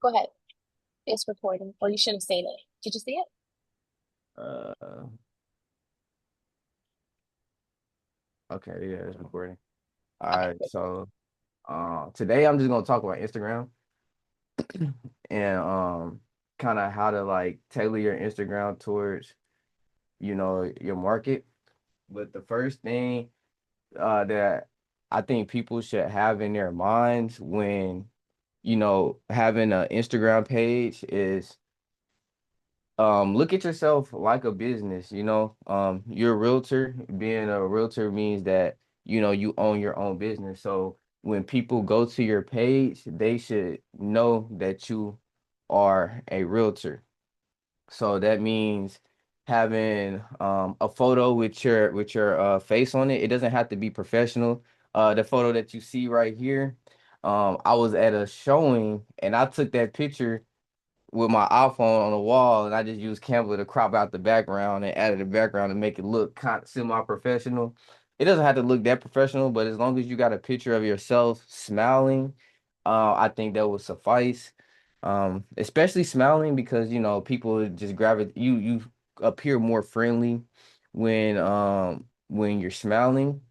Go ahead. It's recording. Or you should have seen it. Did you see it? Uh, okay, yeah, it's recording. All Okay, right, good. so today I'm just gonna talk about Instagram and kind of how to like tailor your Instagram towards your market. But the first thing that I think people should have in their minds when having an Instagram page is look at yourself like a business. You're a realtor. Being a realtor means that you own your own business. So when people go to your page, they should know that you are a realtor. So that means having a photo with your face on it. It doesn't have to be professional. The photo that you see right here, I was at a showing and I took that picture with my iPhone on the wall, and I just used Canva to crop out the background and added the background to make it look kind of semi-professional. It doesn't have to look that professional, but as long as you got a picture of yourself smiling, I think that would suffice. Especially smiling because people just gravitate. You appear more friendly when you're smiling.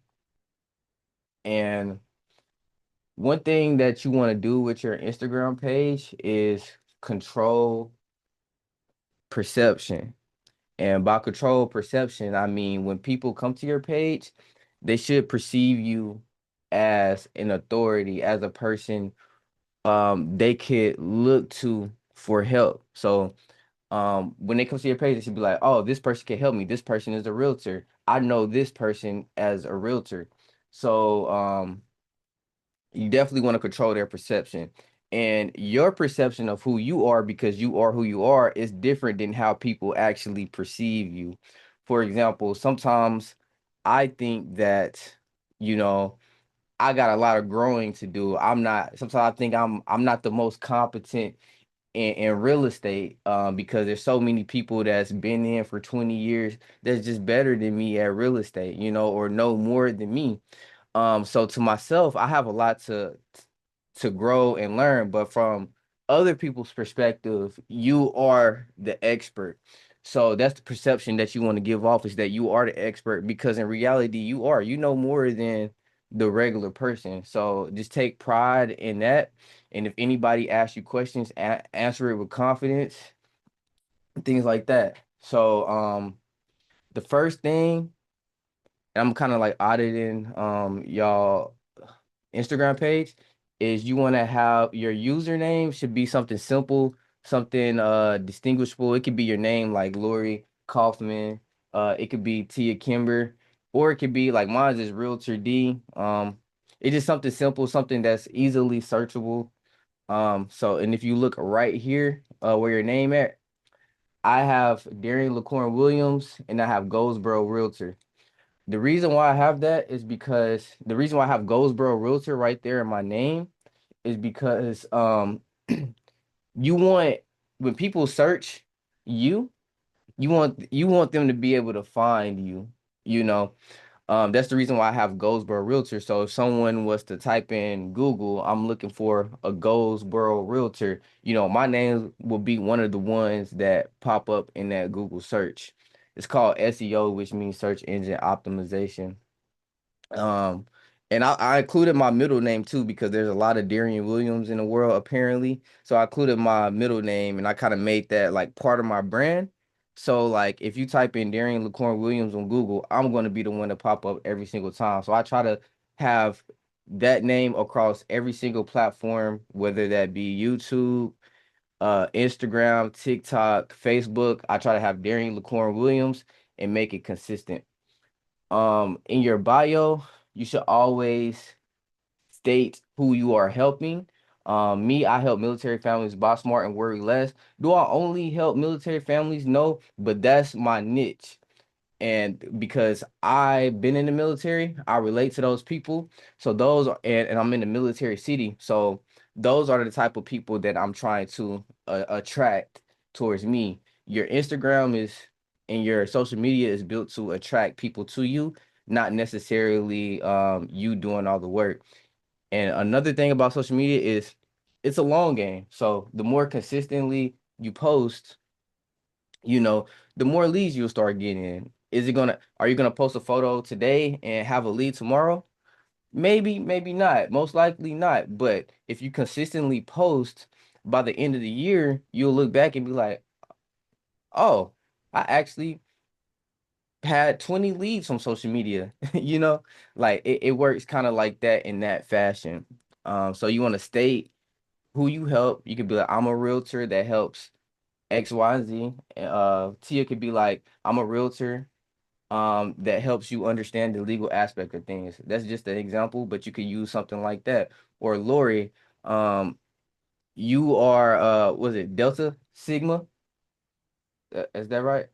And one thing that you want to do with your Instagram page is control perception. And by control perception, I mean when people come to your page, they should perceive you as an authority, as a person they could look to for help. So when they come to your page, they should be like, oh, this person can help me. This person is a realtor. I know this person as a realtor. So you definitely want to control their perception. And your perception of who you are, because you are who you are, is different than how people actually perceive you. For example, sometimes I think that, you know, I got a lot of growing to do. Sometimes I think I'm not the most competent in real estate because there's so many people that's been in for 20 years that's just better than me at real estate, or know more than me. So to myself, I have a lot to grow and learn, but from other people's perspective, you are the expert. So that's the perception that you want to give off is that you are the expert because in reality you know more than the regular person. So just take pride in that. And if anybody asks you questions, answer it with confidence, things like that. So the first thing, and I'm kind of like auditing y'all Instagram page is you want to have your username should be something simple, something distinguishable. It could be your name like Lori Kaufman, it could be Tia Kimber, or it could be like mine is Realtor D. It's just something simple, something that's easily searchable. So and if you look right here, where your name at, I have Darian LaCorn Williams and I have Goldsboro Realtor. The reason why I have that is because the reason why I have Goldsboro Realtor right there in my name is because you want when people search you, you want them to be able to find you, you know. That's the reason why I have Goldsboro Realtor. So if someone was to type in Google, I'm looking for a Goldsboro Realtor, my name will be one of the ones that pop up in that Google search. It's called SEO, which means search engine optimization. Um, and I included my middle name too because there's a lot of Darian Williams in the world apparently. So I included my middle name and I kind of made that like part of my brand. So like if you type in Darian LaCorn Williams on Google, I'm going to be the one to pop up every single time. So I try to have that name across every single platform, whether that be YouTube, Instagram, TikTok, Facebook. I try to have Darian LaCorn Williams and make it consistent. In your bio, you should always state who you are helping. Me, I help military families buy smart and worry less. Do I only help military families? No, but that's my niche. And because I've been in the military, I relate to those people. So those are, and I'm in the military city. So those are the type of people that I'm trying to attract towards me. Your Instagram is and your social media is built to attract people to you, not necessarily you doing all the work. And another thing about social media is it's a long game. So the more consistently you post, you know, the more leads you'll start getting. Are you gonna post a photo today and have a lead tomorrow? Maybe, maybe not. Most likely not. But if you consistently post, by the end of the year, you'll look back and be like, oh, I actually had 20 leads from social media. You know, like it works kind of like that in that fashion. So you want to state who you help. You could be like, I'm a realtor that helps X, Y, and Z. Tia could be like, I'm a realtor that helps you understand the legal aspect of things. That's just an example, but you could use something like that. Or Lori, um, you are was it Delta Sigma? Is that right?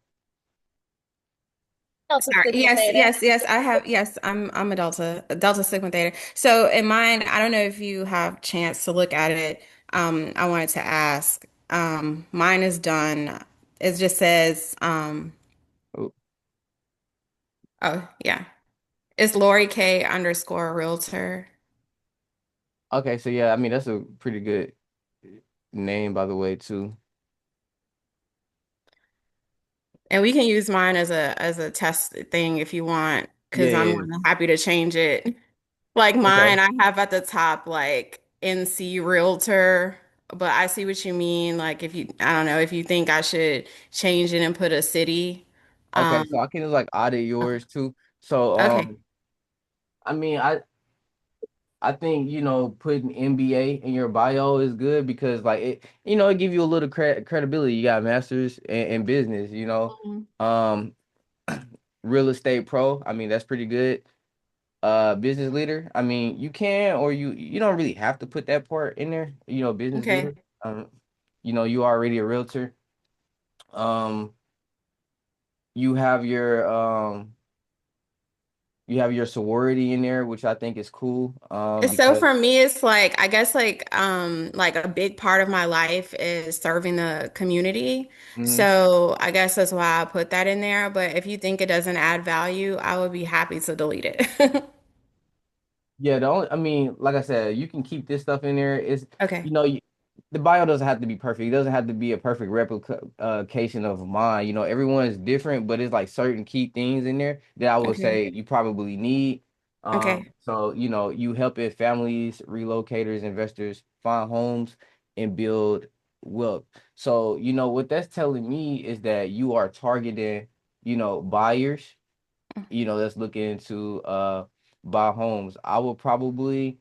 Also, Sorry. Sigma Yes, Theta. yes, yes. I have. Yes, I'm a Delta Sigma Theta. So in mine, I don't know if you have chance to look at it. I wanted to ask. Mine is done. It just says. Oh, Oh yeah, it's Lori K underscore realtor, okay, so yeah, I mean that's a pretty good name by the way too. and we can use mine as a test thing if you want, Yeah, because I'm yeah, more than happy to change it. Like yeah. Okay. mine, I have at the top like NC Realtor, but I see what you mean. Like if you, I don't know, if you think I should change it and put a city. Okay, so Um, I can like audit yours too. So okay, I mean I think, putting MBA in your bio is good because like it give you a little credibility. You got masters in business, Mhm. Um, real estate pro. I mean, that's pretty good. Business leader. I mean, you can or you don't really have to put that part in there, business Okay. leader. You already a realtor. Um, you have your sorority in there, which I think is cool. So Because for me, it's like I guess like a big part of my life is serving the community. mhm. So I guess that's why I put that in there. But if you think it doesn't add value, I would be happy to delete it. Yeah, I mean, like I said, you can keep this stuff in there. Okay. The bio doesn't have to be perfect. It doesn't have to be a perfect replication of mine. Everyone is different, but it's like certain key things in there that I would Okay. say you probably need. Okay. So, you helping families, relocators, investors find homes and build wealth. So, what that's telling me is that you are targeting, buyers that's looking to buy homes. I will probably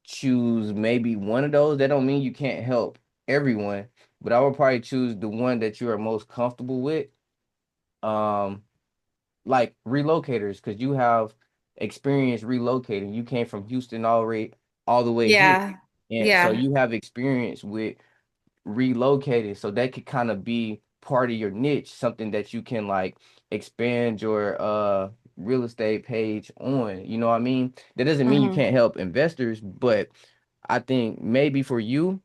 choose maybe one of those. That don't mean you can't help everyone, but I would probably choose the one that you are most comfortable with. Um, like relocators, because you have experience relocating. You came from Houston all the way here. Yeah. And so Yeah. you have experience with relocated, so that could kind of be part of your niche, something that you can like expand your real estate page on. You know what I mean? That doesn't mean you Hmm. can't help investors, but I think maybe for you,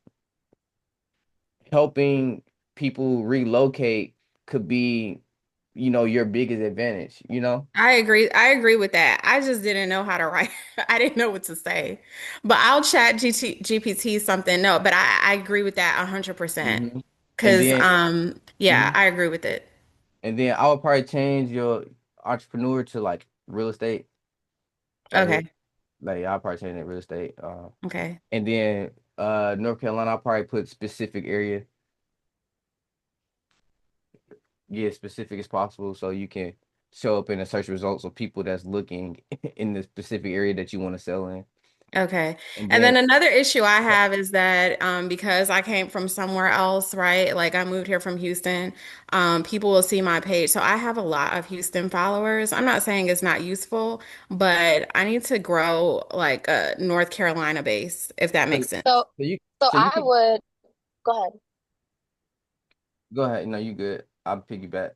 helping people relocate could be, your biggest advantage. I agree. I agree with that. I just didn't know how to write. I didn't know what to say. But I'll chat GPT something. No, but I agree with that 100%. hmm And Because then yeah, mhm. I agree with it. And then I would probably change your entrepreneur to like real estate. That's it. Okay. Like I'll probably change that real estate. Okay. And then North Carolina, I'll probably put specific area, get specific as possible so you can show up in the search results of people that's looking in the specific area that you want to sell in. Okay. And And then then another issue I have is that because I came from somewhere else, right? Like I moved here from Houston, people will see my page. So I have a lot of Houston followers. I'm not saying it's not useful, but I need to grow like a North Carolina base, if that so, makes sense. So, so you so so you I can would go ahead. go ahead. No, you good. I'll piggyback.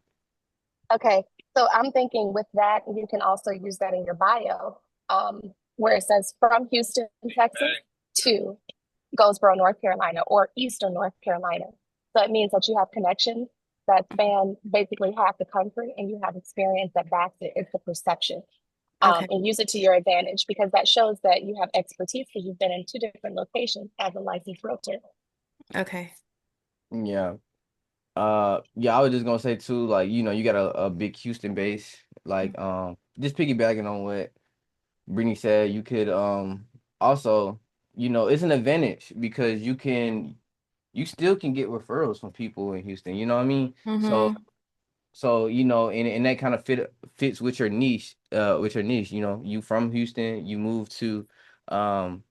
Okay. So I'm thinking with that, you can also use that in your bio, where it says from Houston, Texas to Goldsboro, North Carolina, or Eastern North Carolina. So it means that you have connections that span basically half the country and you have experience that backs it. It's the perception. Okay. and use it to your advantage because that shows that you have expertise because you've been in two different locations as a licensed realtor. Okay. Yeah. Yeah, I was just gonna say too, like, you got a big Houston base. Like, just piggybacking on what Brittany said, you could also, it's an advantage because you still can get referrals from people in Houston, you know what I mean? So Mm-hmm. and that kind of fits with your niche, you from Houston, you moved to um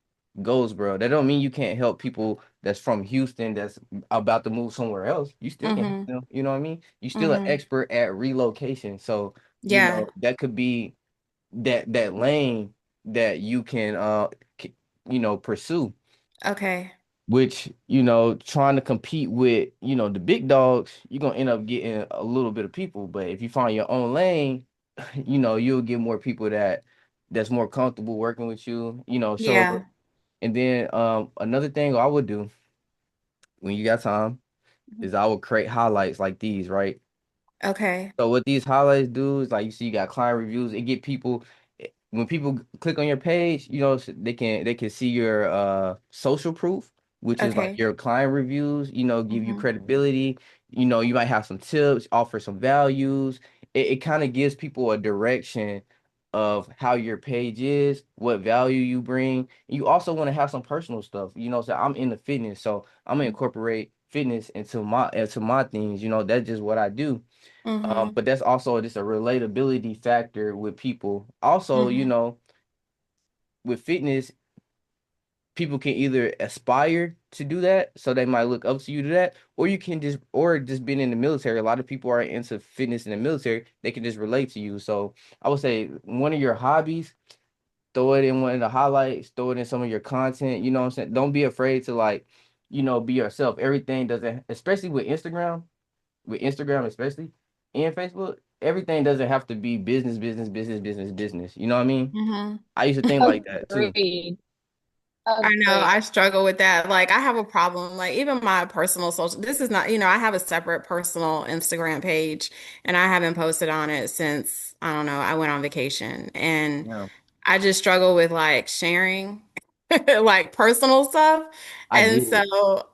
Goldsboro. That don't mean you can't help people that's from Houston that's about to move somewhere else. You still can help Mm-hmm. them, you know what I mean? You still an Mm-hmm. expert at relocation. So, Yeah. that could be that lane that you can pursue, Okay. which trying to compete with the big dogs, you're gonna end up getting a little bit of people. But if you find your own lane, you'll get more people that's more comfortable working with you. So, Yeah. and then another thing I would do when you got time is I would create highlights like these, right? Okay. So what these highlights do is, like, you see, you got client reviews. It get people when people click on your page, they can see your social proof, which is like Okay. your client reviews. Give you Mm-hmm. credibility. You might have some tips, offer some values. It kind of gives people a direction of how your page is, what value you bring. You also want to have some personal stuff. So I'm into fitness, so I'm gonna incorporate fitness into my things. That's just what I do. Mm-hmm. But that's also just a relatability factor with people. Also, Mm-hmm. with fitness, people can either aspire to do that, so they might look up to you to that, or you can just being in the military. A lot of people are into fitness in the military. They can just relate to you. So I would say one of your hobbies, throw it in one of the highlights, throw it in some of your content. You know what I'm saying? Don't be afraid to, like, be yourself. Everything doesn't, especially with Instagram especially, and Facebook, everything doesn't have to be business, business, business, business, business. You know what I mean? Mm-hmm. I used to think like that too. Agreed. I know Agreed. I struggle with that. Like I have a problem. Like even my personal social, this is not, I have a separate personal Instagram page and I haven't posted on it since, I don't know, I went on vacation and Yeah, I just struggle with like sharing like personal stuff. I And get it. so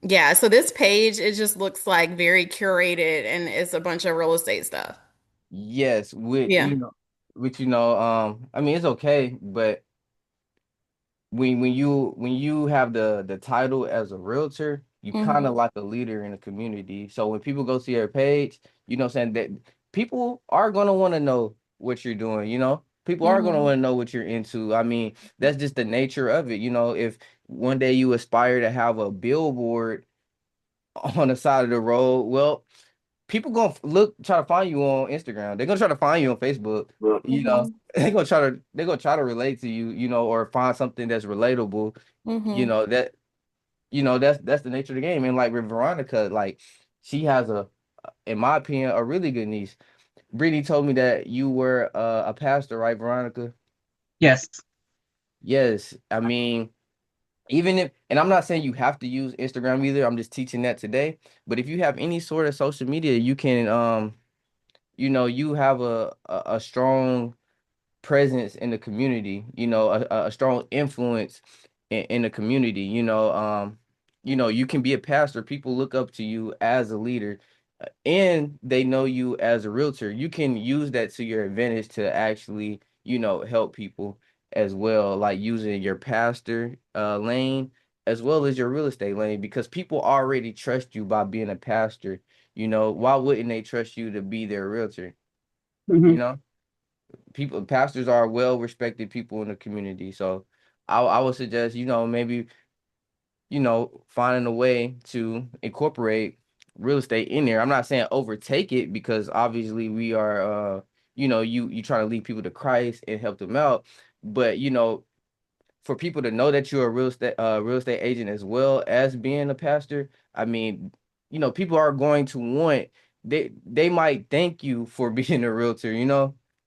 yeah, so this page it just looks like very curated and it's a bunch of real estate stuff. Yes, Yeah. I mean, it's okay, but when you have the title as a realtor, you kind Hmm. of like a leader in the community. So when people go to your page, saying that people are gonna want to know what you're doing. People are gonna Hmm. want to know what you're into. I mean, that's just the nature of it. If one day you aspire to have a billboard on the side of the road, well, people gonna try to find you on Instagram. They're gonna try to find you on Facebook. You know, Hmm. they're gonna try to relate to you, or find something that's relatable. You Hmm. know, that's the nature of the game. And like with Veronica, like, she has in my opinion, a really good niece. Brittany told me that you were a pastor, right, Veronica? Yes. Yes. I mean, even if, and I'm not saying you have to use Instagram either. I'm just teaching that today. But if you have any sort of social media, you can you have a strong presence in the community, a strong influence in the community. You can be a pastor. People look up to you as a leader, and they know you as a realtor. You can use that to your advantage to actually, help people as well, like using your pastor lane as well as your real estate lane, because people already trust you by being a pastor. Why wouldn't they trust you to be their realtor? You Hmm. know? Pastors are well respected people in the community. So I would suggest, maybe, finding a way to incorporate real estate in there. I'm not saying overtake it, because obviously we are you trying to lead people to Christ and help them out. But for people to know that you're a real estate agent as well as being a pastor, I mean, people are going to want, they might thank you for being a realtor.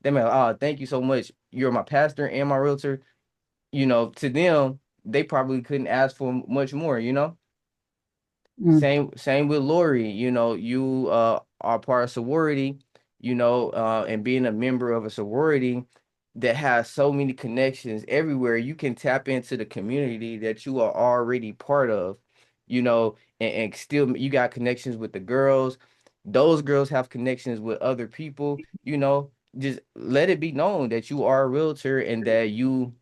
They might, oh, thank you so much. You're my pastor and my realtor. To them, they probably couldn't ask for much more. Mm. Same with Lori. You are part of sorority. and being a member of a sorority that has so many connections everywhere, you can tap into the community that you are already part of, and still you got connections with the girls. Those girls have connections with other people, just let it be known that you are a realtor and that you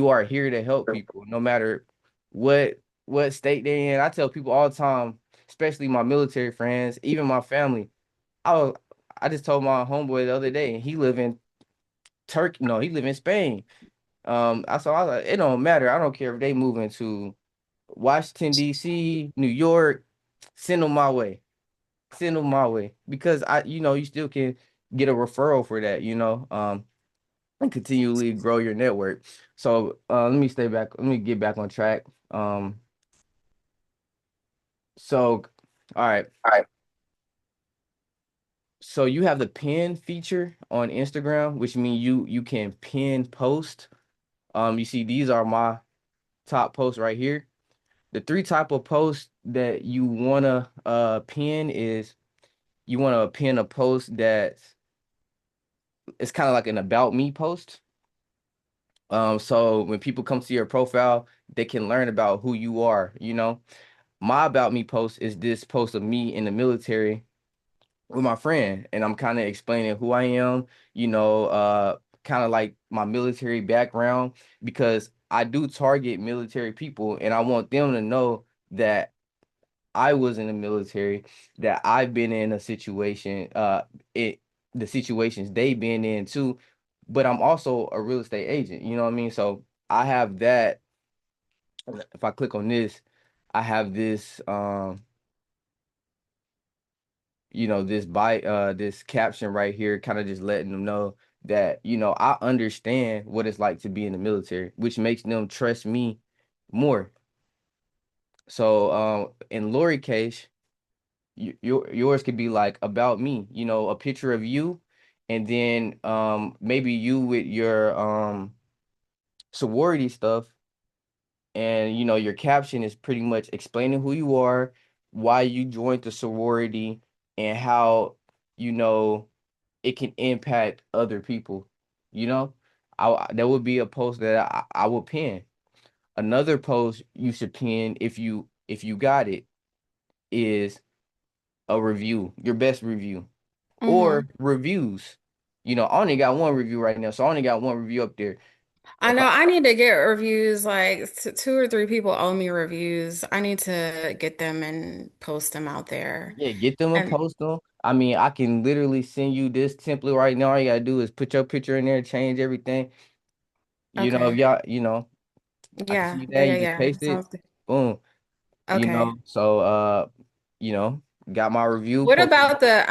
are here to help people no matter what state they're in. I tell people all the time, especially my military friends, even my family. I was, I just told my homeboy the other day, and he live in Turkey. No, he live in Spain. I was like, it don't matter. I don't care if they move into Washington D.C., New York. Send them my way. Send them my way because you still can get a referral for that. And continually grow your network. So let me stay back. Let me get back on track. So all right. So you have the pin feature on Instagram, which means you can pin post. You see these are my top posts right here. The three type of posts that you wanna pin is you wanna pin a post that's it's kind of like an about me post. So when people come to your profile, they can learn about who you are. My about me post is this post of me in the military with my friend, and I'm kind of explaining who I am, kind of like my military background, because I do target military people and I want them to know that I was in the military, that I've been in a situation, the situations they've been in too, but I'm also a real estate agent, you know what I mean? So I have that. If I click on this, I have this, this caption right here, kind of just letting them know that, I understand what it's like to be in the military, which makes them trust me more. So, in Lori case, yours could be like about me, a picture of you, and then maybe you with your sorority stuff, and your caption is pretty much explaining who you are, why you joined the sorority, and how you know it can impact other people. You know, that would be a post that I would pin. Another post you should pin if you got it is a review, your best review Hmm. or reviews. I only got one review right now, so I only got one review up there. I If know I I need to get reviews. Like two or three people owe me reviews. I need to get them and post them out there. Yeah, get them and And post them. I mean, I can literally send you this template right now. All you gotta do is put your picture in there, change everything. If okay. y'all, I can Yeah. see Yeah, that. yeah, You just yeah. paste it, Sounds good. boom. Okay. So you know, got my review, What posted, about the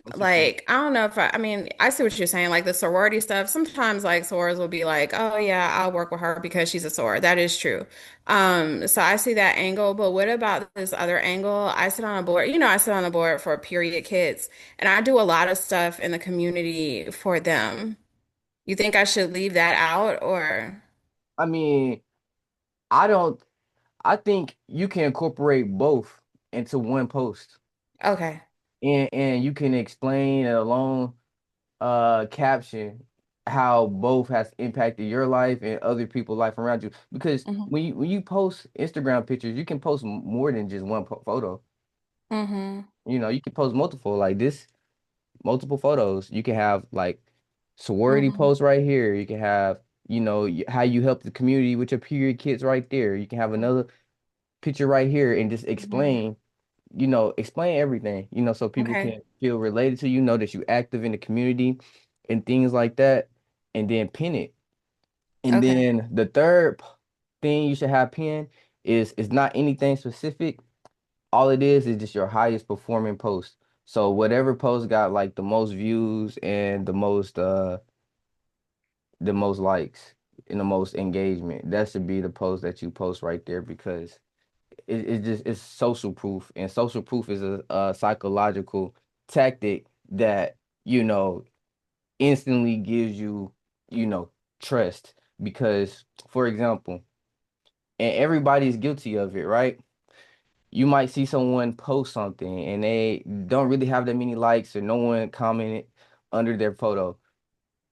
posted there. like I don't know if I mean I see what you're saying, like the sorority stuff. Sometimes like sorors will be like, oh yeah, I'll work with her because she's a soror. That is true. So I see that angle, but what about this other angle? I sit on a board, I sit on a board for Period Kids, and I do a lot of stuff in the community for them. You think I should leave that out or I mean, I don't. I think you can incorporate both into one post, okay. and you can explain it along caption how both has impacted your life and other people's life around you. Because Hmm. when you post Instagram pictures, you can post more than just one photo. Hmm. You can post multiple like this, multiple photos. You can have like sorority Hmm. posts right here. You can have how you help the community with your period kids right there. You can have another picture right here and just Hmm. explain everything, so people Okay. can feel related to know that you active in the community and things like that, and then pin it. And Okay. then the third thing you should have pinned is not anything specific. All it is just your highest performing post. So whatever post got like the most views and the most likes and the most engagement, that should be the post that you post right there, because it's social proof, and social proof is a psychological tactic that instantly gives you trust, because for example, and everybody's guilty of it, right? You might see someone post something and they don't really have that many likes or no one commented, under their photo.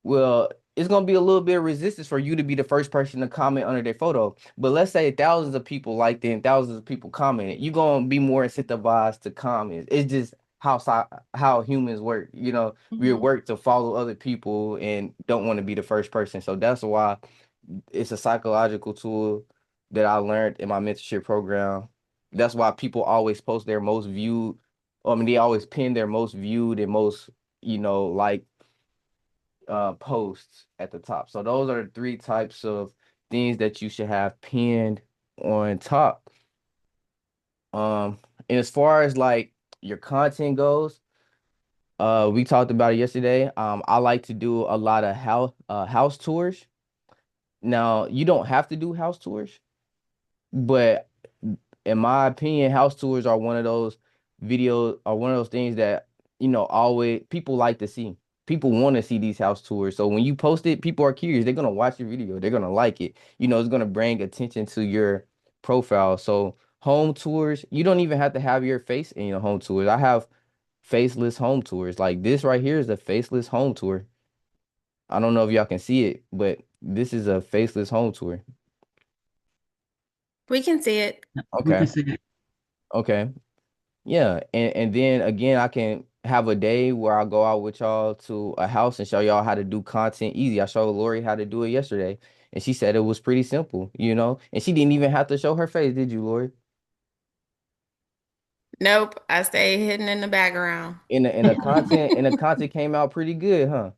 Well, it's gonna be a little bit of resistance for you to be the first person to comment under their photo. But let's say thousands of people liked it and thousands of people commented. You're gonna be more incentivized to comment. It's just how humans work. You know, we work to follow other people and don't want to be the first person. So that's why it's a psychological tool that I learned in my mentorship program. That's why people always post their most viewed. I mean, they always pin their most viewed and most, like posts at the top. So those are the three types of things that you should have pinned on top. And as far as like your content goes, we talked about it yesterday. I like to do a lot of house tours. Now, you don't have to do house tours, but in my opinion, house tours are one of those videos or one of those things that, always people like to see. People want to see these house tours. So when you post it, people are curious. They're gonna watch your video. They're gonna like it. It's gonna bring attention to your profile. So home tours, you don't even have to have your face in your home tours. I have faceless home tours. Like this right here is a faceless home tour. I don't know if y'all can see it, but this is a faceless home tour. We can see it. We can Okay. see it. Okay. Yeah, and then again, I can have a day where I go out with y'all to a house and show y'all how to do content easy. I showed Lori how to do it yesterday, and she said it was pretty simple, and she didn't even have to show her face, did you, Lori? Nope, I stay hidden in the background. And the content came out pretty good, huh?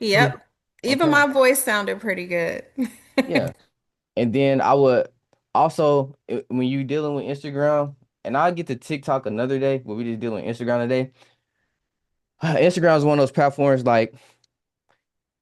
Yep. Even Okay. my voice sounded pretty good. Yeah. And then I would also when you dealing with Instagram, and I'll get to TikTok another day, but we just dealing with Instagram today. Instagram is one of those platforms like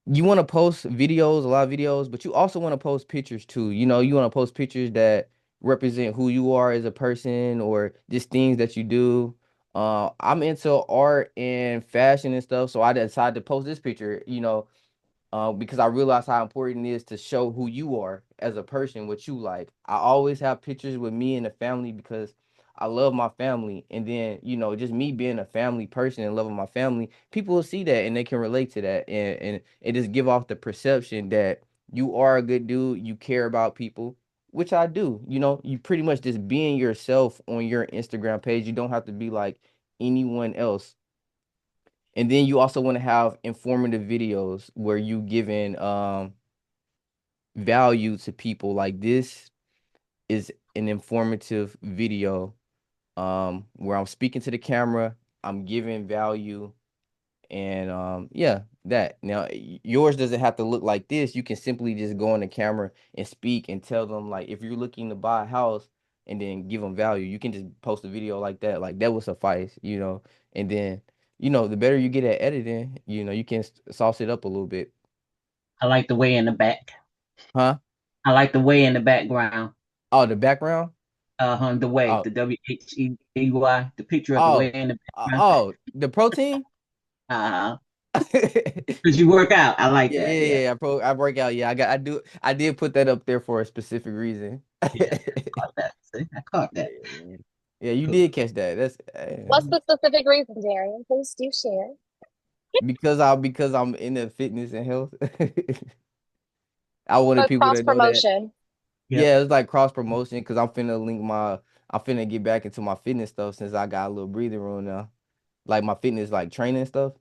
you want to post videos, a lot of videos, but you also want to post pictures too. You want to post pictures that represent who you are as a person or just things that you do. I'm into art and fashion and stuff, so I decided to post this picture, because I realize how important it is to show who you are as a person, what you like. I always have pictures with me and the family because I love my family. And then, just me being a family person and loving my family, people will see that and they can relate to that. And it just give off the perception that you are a good dude, you care about people, which I do. You pretty much just being yourself on your Instagram page. You don't have to be like anyone else. And then you also want to have informative videos where you giving value to people. Like this is an informative video where I'm speaking to the camera, I'm giving value, and yeah, that. Now yours doesn't have to look like this. You can simply just go on the camera and speak and tell them like if you're looking to buy a house and then give them value, you can just post a video like that. Like that would suffice. And then the better you get at editing, you can sauce it up a little bit. I like the way in the back. Huh? I like the way in the background. Oh, the background? The way, Oh, the WHEY, the picture of the way oh, in the background. the protein? Uh, Yeah, because you work out. I like yeah, that. Yeah. yeah. I work out. Yeah, I did put that up there for a specific reason. Yeah. Caught that. See, I caught that. Yeah, you Cool. did catch that. That's What's the specific reason, Darian? Please do share. because I'm in the fitness and health. I wanted But people cross to know that. promotion. Yep. Yeah, it's like cross promotion because I'm finna get back into my fitness stuff since I got a little breathing room now. Like my fitness, like training stuff.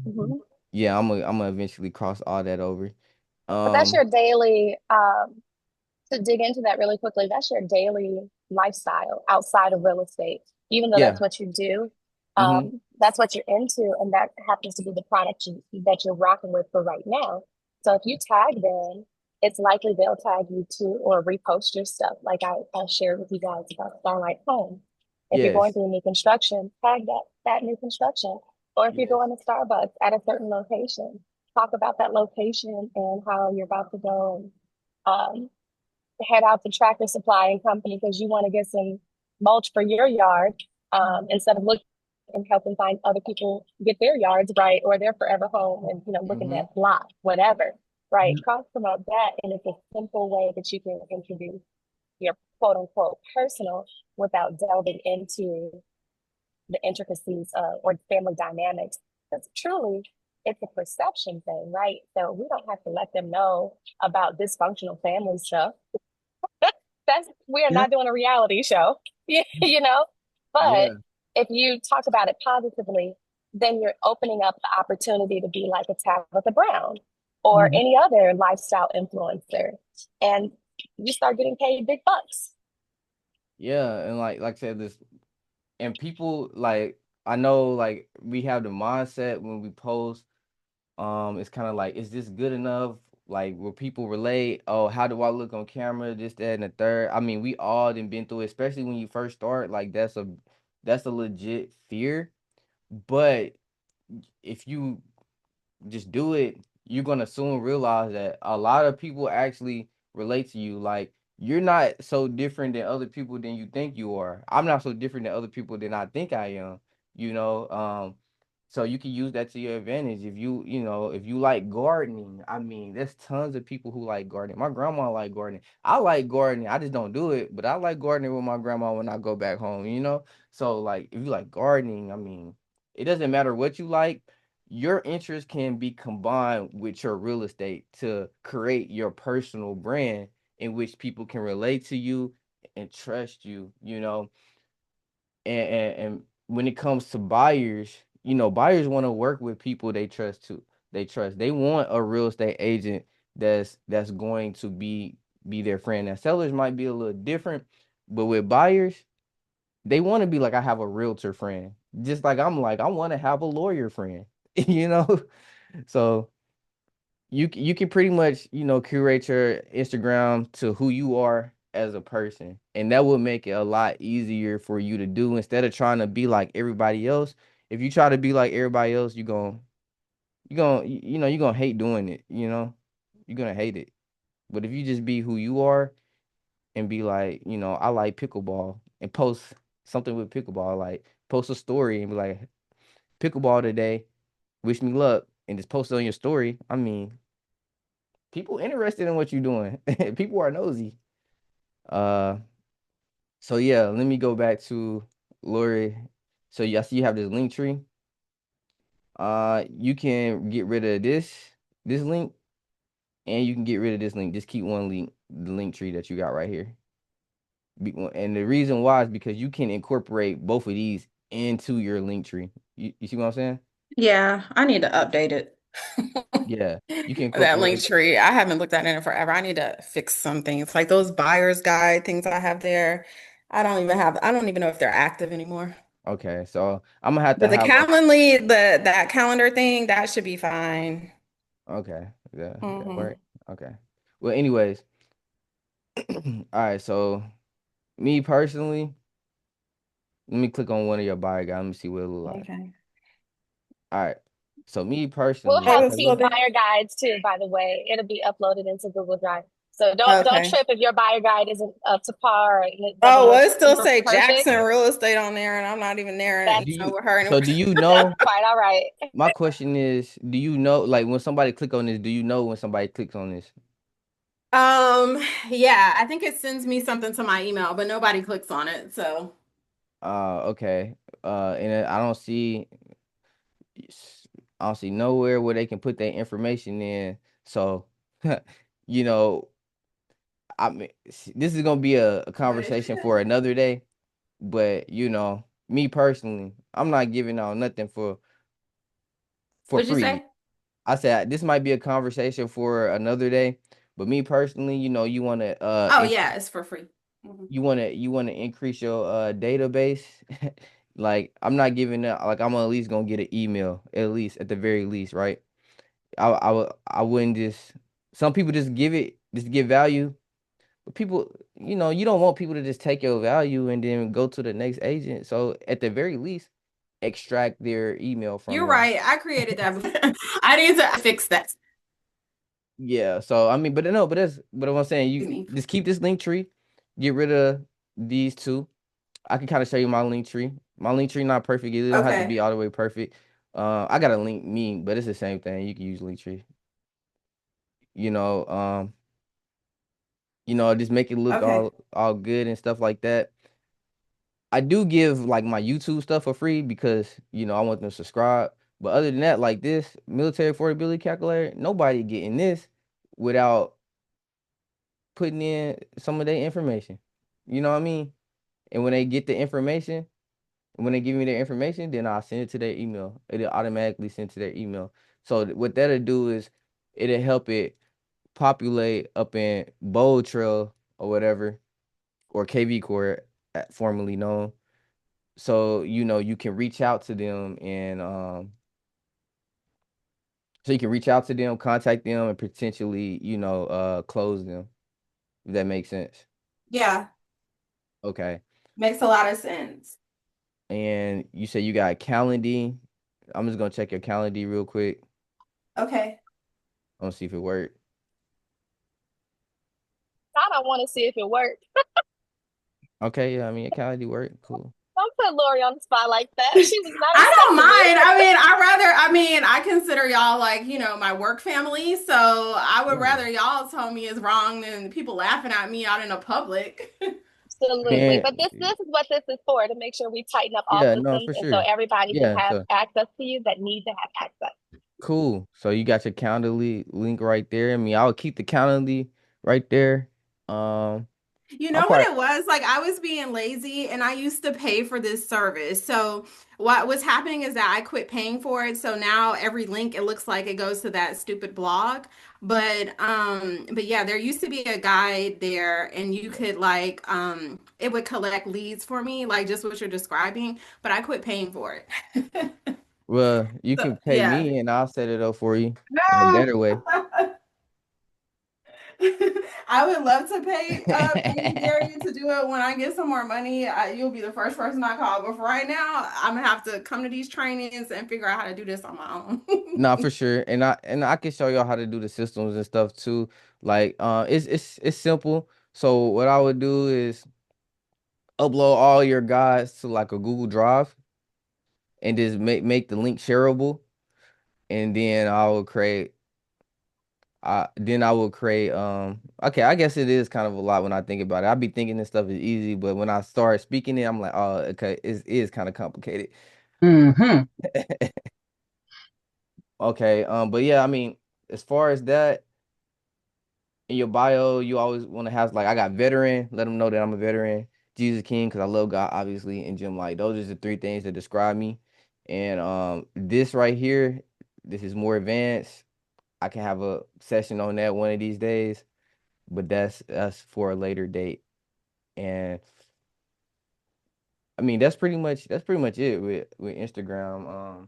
Mhm. Yeah, I'm gonna eventually cross all that over. But that's Um, your daily, to dig into that really quickly, that's your daily lifestyle outside of real estate. Even though yeah. that's what you do, Mm-hmm. that's what you're into, and that happens to be the product that you're rocking with for right now. So if you tag them, it's likely they'll tag you too or repost your stuff. Like I shared with you guys about Starlight Home. If you're going Yes. through a new construction, tag that new construction. Or if you're Yes. going to Starbucks at a certain location, talk about that location and how you're about to go and head out to Tractor Supply and Company because you want to get some mulch for your yard, instead of looking and helping find other people get their yards right or their forever home and looking Mm-hmm. at block, whatever. Right. Yep. Cross promote that, and it's a simple way that you can introduce your quote unquote personal without delving into the intricacies or family dynamics. Because truly, it's a perception thing, right? So we don't have to let them know about dysfunctional family stuff. We are Yeah. not doing a reality show, you know? But Yeah. if you talk about it positively, then you're opening up the opportunity to be like a Tabitha Brown or Mhm. any other lifestyle influencer. And you start getting paid big bucks. Yeah, and like I said, this and people like I know like we have the mindset when we post, it's kind of like, is this good enough? Like, will people relate? Oh, how do I look on camera? This, that, and the third. I mean, we all done been through it, especially when you first start. Like, that's a legit fear. But if you just do it, you're gonna soon realize that a lot of people actually relate to you. Like, you're not so different than other people than you think you are. I'm not so different than other people than I think I am, you know. So you can use that to your advantage. If you like gardening, I mean, there's tons of people who like gardening. My grandma like gardening. I like gardening. I just don't do it, but I like gardening with my grandma when I go back home, you know? So like if you like gardening, I mean, it doesn't matter what you like, your interest can be combined with your real estate to create your personal brand in which people can relate to you and trust you, you know. And when it comes to buyers, buyers want to work with people they trust too. They trust. They want a real estate agent that's going to be their friend. Now sellers might be a little different, but with buyers, they want to be like, I have a realtor friend. Just like I'm like, I want to have a lawyer friend, you know? So you can pretty much, curate your Instagram to who you are as a person. And that will make it a lot easier for you to do instead of trying to be like everybody else. If you try to be like everybody else, you're gonna hate doing it, you know? You're gonna hate it. But if you just be who you are and be like, I like pickleball and post something with pickleball, like post a story and be like, pickleball today, wish me luck, and just post it on your story. I mean, people interested in what you're doing. People are nosy. Uh, so yeah, let me go back to Lori. So I see you have this link tree. You can get rid of this link, and you can get rid of this link. Just keep one link, the link tree that you got right here. And the reason why is because you can incorporate both of these into your link tree. You see what I'm saying? Yeah, I need to update it. Yeah, you can That link incorporate. tree, I haven't looked at it in forever. I need to fix some things. Like those buyer's guide things I have there. I don't even know if they're active anymore. Okay, so I'm gonna have to But the have a. Calendly, that calendar thing, that should be fine. Okay, yeah, that Hmm. work. Okay. Well, anyways, all right. So me personally, let me click on one of your buyer guys. Let me see what it look like. Okay. All right. So me We'll personally, Hey, have what's because these still of there? buyer guides too, by the way. It'll be uploaded into Google Drive. So don't Okay. trip if your buyer guide isn't up to par and it doesn't Oh, look well, it still super say perfect. Jackson Real Estate on there, and I'm not even there, That's do you with her so anymore. do you that's know? quite all right. My question is, do you know like when somebody click on this? Do you know when somebody clicks on this? Yeah, I think it sends me something to my email, but nobody clicks on it. So, Okay. And I don't see nowhere where they can put that information in. So, you know, I mean, this is gonna be a what is conversation for it? another day. But me personally, I'm not giving out nothing for What'd you free. say? I said this might be a conversation for another day. But me personally, you wanna Oh, yeah, it's for free. Mhm. you wanna increase your database. Like I'm not giving that. Like I'm at least gonna get an email at least at the very least, right? I wouldn't just. Some people just give value. But people, you don't want people to just take your value and then go to the next agent. So at the very least, extract their email from You're them. right. I created that. I need to fix that. Yeah. So I mean, but no, but what I'm saying, you Excuse me. just keep this link tree, get rid of these two. I can kind of show you my link tree. My link tree not perfect. It don't have to Okay. be all the way perfect. I got a link me, but it's the same thing. You can use link tree. You know, um, just make it look Okay. all good and stuff like that. I do give like my YouTube stuff for free because I want them to subscribe. But other than that, like this military affordability calculator, nobody getting this without putting in some of their information. You know what I mean? And when they get the information, when they give me their information, then I'll send it to their email. It'll automatically send to their email. So what that'll do is it'll help it populate up in Bold Trail or whatever, or KV Core, formerly known. So you can reach out to them and contact them, and potentially close them, if that makes sense. Yeah, Okay. makes a lot of sense. And you say you got Calendly. I'm just gonna check your Calendly real quick. Okay. I want to see if it worked. I don't want to see if it worked. Okay, yeah, I mean your Calendly worked. Cool. Don't put Lori on the spot like that. She was not I don't expecting mind. I mean, I consider y'all like, my work family. So I would Yeah. rather y'all tell me it's wrong than people laughing at me out in the public. Absolutely. Man, But this is what this is for, to make sure we tighten up all yeah, no, systems, for and so sure. everybody can Yeah, have so access to you that need to have access. cool. So you got your Calendly link right there. I mean, I would keep the Calendly right there. You I'll know what probably it was? Like I was being lazy and I used to pay for this service. So what was happening is that I quit paying for it. So now every link it looks like it goes to that stupid blog. But yeah, there used to be a guide there and you could like it would collect leads for me, like just what you're describing, but I quit paying for it. well, you So can pay yeah. me and I'll set it up for you in a better way. I would love to pay you, Gary, to do it when I get some more money. You'll be the first person I call. But for right now, I'm gonna have to come to these trainings and figure out how to do this on my own. No, for sure. And I can show y'all how to do the systems and stuff too. Like it's simple. So what I would do is upload all your guides to like a Google Drive and just make the link shareable, and then I will create okay, I guess it is kind of a lot when I think about it. I be thinking this stuff is easy, but when I start speaking it, I'm like, oh, okay, it is kind of complicated. Mm-hmm. Okay, but yeah, I mean, as far as that, in your bio, you always want to have like, I got veteran, let them know that I'm a veteran, Jesus King, because I love God, obviously, and Jim Light. Those are the three things that describe me. And this right here, this is more advanced. I can have a session on that one of these days, but that's for a later date. And I mean, that's pretty much it with Instagram.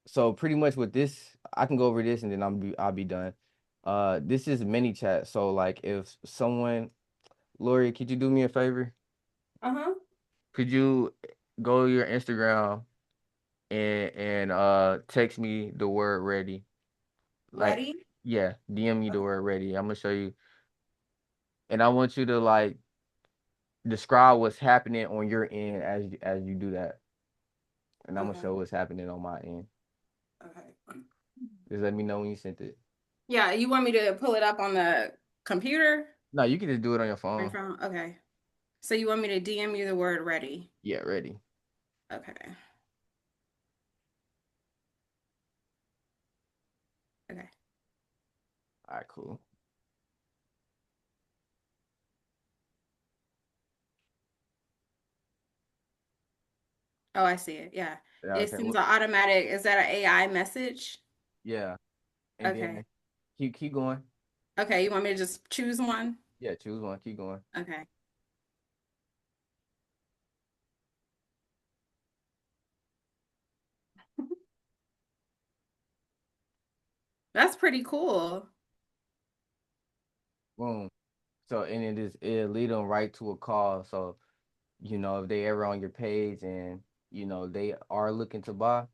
So pretty much with this, I can go over this and then I'll be done. This is mini chat. So like if someone, Lori, could you do me a favor? Uh-huh. Could you go to your Instagram and text me the word ready? Like, Ready? yeah, DM me the Okay. word ready. I'm gonna show you, and I want you to like describe what's happening on your end as you do that, and I'm gonna Okay. show what's happening on my end. Okay. Just let me know when you sent it. Yeah, you want me to pull it up on the computer? No, you can just do it on your My phone. phone? Okay. So you want me to DM you the word ready? Yeah, ready. Okay. Okay. All right, cool. Oh, I see it. Yeah. Yeah, It okay. seems automatic. Is that an AI message? Yeah, and Okay. then keep going. Okay, you want me to just choose one? Yeah, choose one. Keep going. Okay. That's pretty cool. Boom. So and it'll lead them right to a call. So if they ever on your page and they are looking to buy,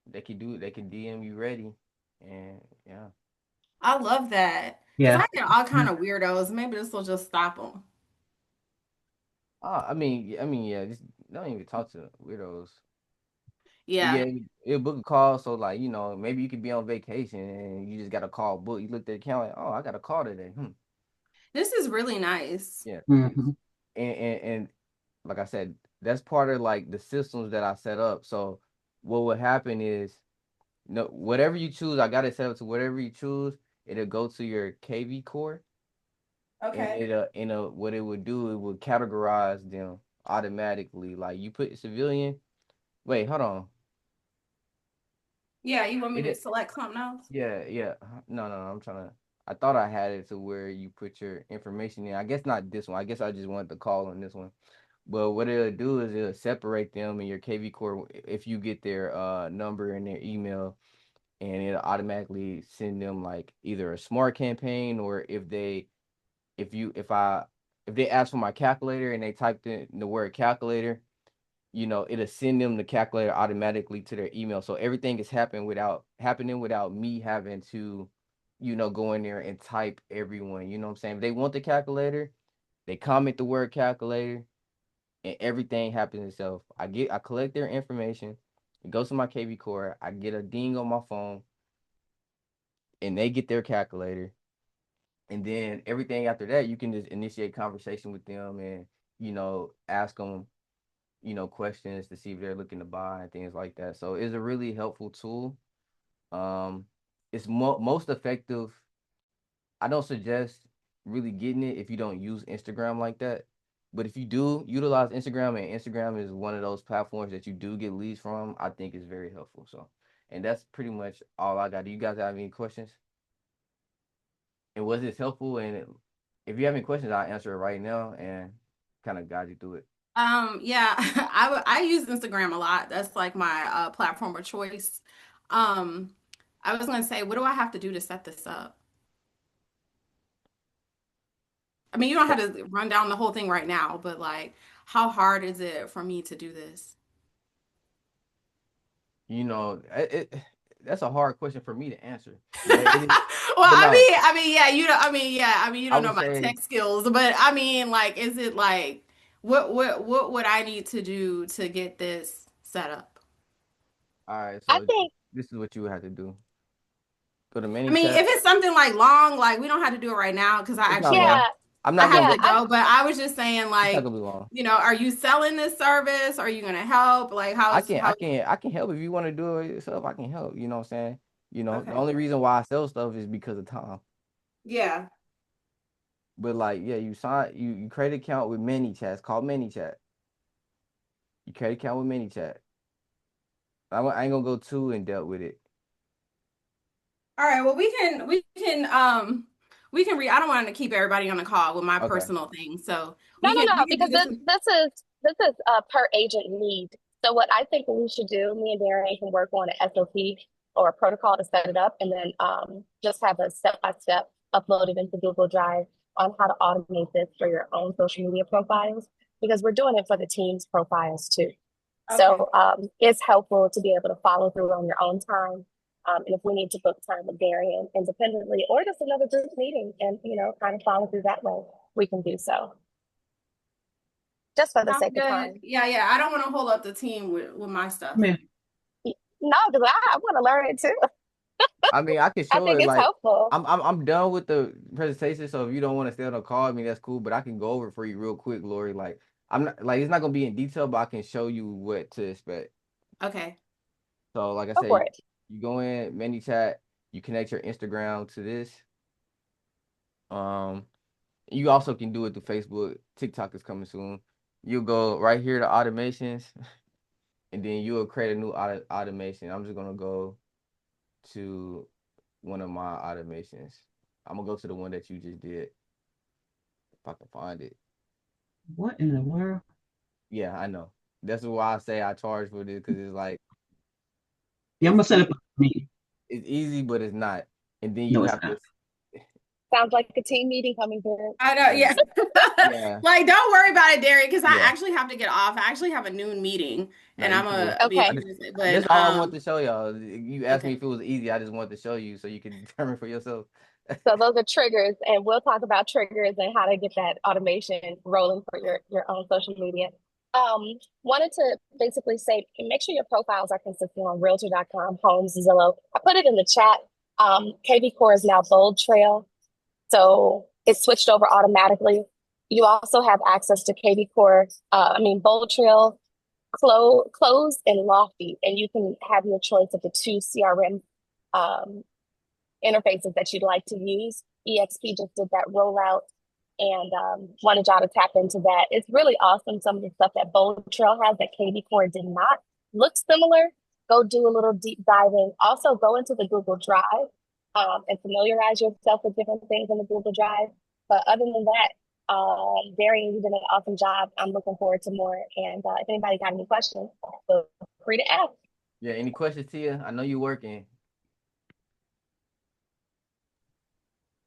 they can DM you ready, and yeah. I love that. Because Yeah. I get all kind of weirdos. Maybe this will just stop them. I mean, yeah. Just don't even talk to weirdos. But Yeah. yeah, it'll book a call. So like, maybe you could be on vacation and you just got a call book. You looked at the account like, oh, I got a call today. This is really nice. Yeah, it is. Mm-hmm. And like I said, that's part of like the systems that I set up. So what would happen is, no, whatever you choose, I got it set up to whatever you choose, it'll go to your KV core, and Okay. what it would do, it would categorize them automatically. Like you put civilian. Wait, hold on. Yeah, you want me It to is. select something else? Yeah, yeah. No, no, no. I'm trying to. I thought I had it to where you put your information in. I guess not this one. I guess I just wanted to call on this one. But what it'll do is it'll separate them in your KV core if you get their number and their email, and it'll automatically send them like either a smart campaign, or if they ask for my calculator and they typed in the word calculator, it'll send them the calculator automatically to their email. So everything is happening without me having to, go in there and type everyone. You know what I'm saying? If they want the calculator, they comment the word calculator, and everything happens itself. I collect their information, it goes to my KV core, I get a ding on my phone, and they get their calculator. And then everything after that, you can just initiate conversation with them and, ask them questions to see if they're looking to buy and things like that. So it's a really helpful tool. Um, it's most effective. I don't suggest really getting it if you don't use Instagram like that. But if you do utilize Instagram, and Instagram is one of those platforms that you do get leads from, I think it's very helpful. So, and that's pretty much all I got. Do you guys have any questions? And was this helpful? And if you have any questions, I'll answer it right now and kind of guide you through it. Yeah, I use Instagram a lot. That's like my platform of choice. Um, I was gonna say, what do I have to do to set this up? I mean, you don't have to run down the whole thing right now, but like, how hard is it for me to do this? That's a hard question for me to answer, but it is, Well, but no, yeah, you I don't know would my say, tech skills, but I mean, like, is it like, what would I need to do to get this set up? all right, I so think, this is what you would have to do. Go to I mean, if ManyChat. it's something like long, like we don't have to do it right now because I It's not actually long. yeah, I'm I not have gonna yeah, to be. go, but I was just saying, It's not like, gonna be long. are you selling this service? Are you gonna help? Like, I can help if you want to do it yourself. I can help. You know what I'm saying? The Okay. only reason why I sell stuff is because of time. Yeah. But like, yeah, you create an account with ManyChat. It's called ManyChat. You create an account with ManyChat. I ain't gonna go too in depth with it. All right. Well, we can read. I don't want to keep everybody on the call with my Okay. personal thing, so no, no, we no, can do because this. this is per agent need. So what I think we should do, me and Darren can work on an SOP or a protocol to set it up, and then just have a step-by-step uploaded into Google Drive on how to automate this for your own social media profiles, because we're doing it for the team's profiles too. Okay. So it's helpful to be able to follow through on your own time. And if we need to book time with Darian independently or just another group meeting and, kind of follow through that way, we can do so just for the Sounds sake of good. time. Yeah, yeah. I don't want to hold up the team with my I stuff. mean, No, because I want to learn it too. I mean, I can I show think it. it's Like, helpful. I'm done with the presentation. So if you don't want to stay on the call, I mean, that's cool. But I can go over it for you real quick, Lori. Like, I'm not like it's not gonna be in detail, but I can show you what to expect. Okay. So, like I Go for said, it. you go in ManyChat, you connect your Instagram to this. Um, you also can do it through Facebook. TikTok is coming soon. You'll go right here to automations, and then you'll create a new automation. I'm just gonna go to one of my automations. I'm gonna go to the one that you just did, if I can find it. what in the world? Yeah, I know. That's why I say I charge for this, because it's like Yeah, I'm it's gonna set up a meeting. it's easy, but it's not. And then you No, it's have to, not. Sounds like a team meeting coming through. I know, yeah, yeah. yeah, Like, don't worry about it, Derek, because I yeah. actually have to get off. I actually have a noon meeting, No, and you I'm cool. gonna be a I Okay. few just minutes late. That's But all I want to show y'all. You asked me okay. if it was easy. I just wanted to show you so you can determine for yourself. So those are triggers, and we'll talk about triggers and how to get that automation rolling for your own social media. Wanted to basically say, make sure your profiles are consistent on Realtor.com, Homes, Zillow. I put it in the chat. KV Core is now Bold Trail, so it's switched over automatically. You also have access to KV Core, Bold Trail Closed and Lofty, and you can have your choice of the two CRM um, interfaces that you'd like to use. EXP just did that rollout and wanted y'all to tap into that. It's really awesome. Some of the stuff that Bold Trail has that KV Core did not look similar. Go do a little deep diving. Also, go into the Google Drive and familiarize yourself with different things in the Google Drive. But other than that, Darian, you did an awesome job. I'm looking forward to more. And if anybody got any questions, feel free to ask. Yeah, any questions, Tia? I know you're working.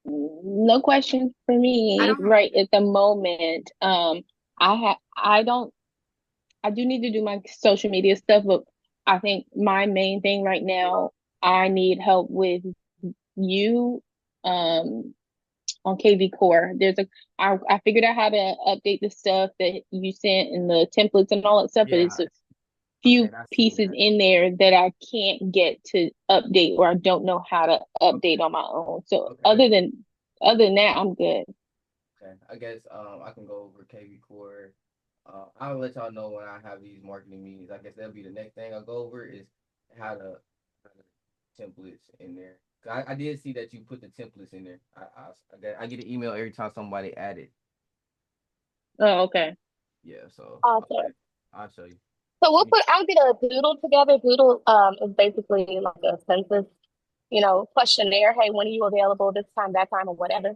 No questions for I me don't have right at the moment. I do need to do my social media stuff, but I think my main thing right now, I need help with you on KV Core. I figured out how to update the stuff that you sent and the templates and all that stuff, but Yeah, it's a few I see pieces that. in there that I can't get to update or I don't know how to update on my own. So Okay. other than that, I'm good. Okay. I guess I can go over KV Core. I'll let y'all know when I have these marketing meetings. I guess that'll be the next thing I'll go over is how to templates in there. I did see that you put the templates in there. I get an email every time somebody added. Oh, okay. Yeah, so Awesome. I'll show you. So I'll get a doodle together. Doodle is basically like a census, questionnaire. Hey, when are you available? This time, that time, or whatever.